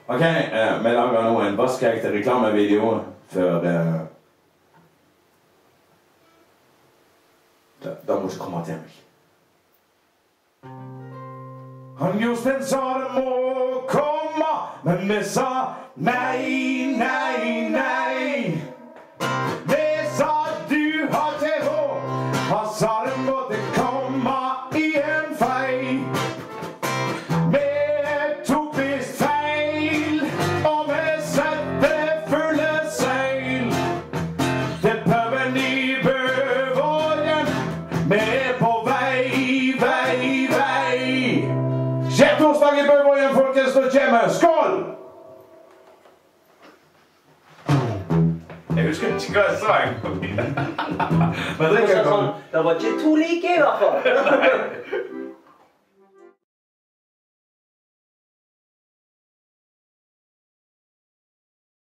Ok, vi lager nå en vaskeekte reklamevideo før da må du komme til meg. Han Jostein sa det må komme, men vi sa nei, nei, nei. Vi sa du har TH, han sa det måtte komme i en fei. Vi tok visst feil, og vi sette fulle seil. Det puben i Bøvågen, vi er på vei, vei, vei. Skjærtorsdag i Bøvågen, folkens, nå kommer. Skål! Jeg husker ikke hva jeg sa en gang. Men det var ikke to like i hvert fall.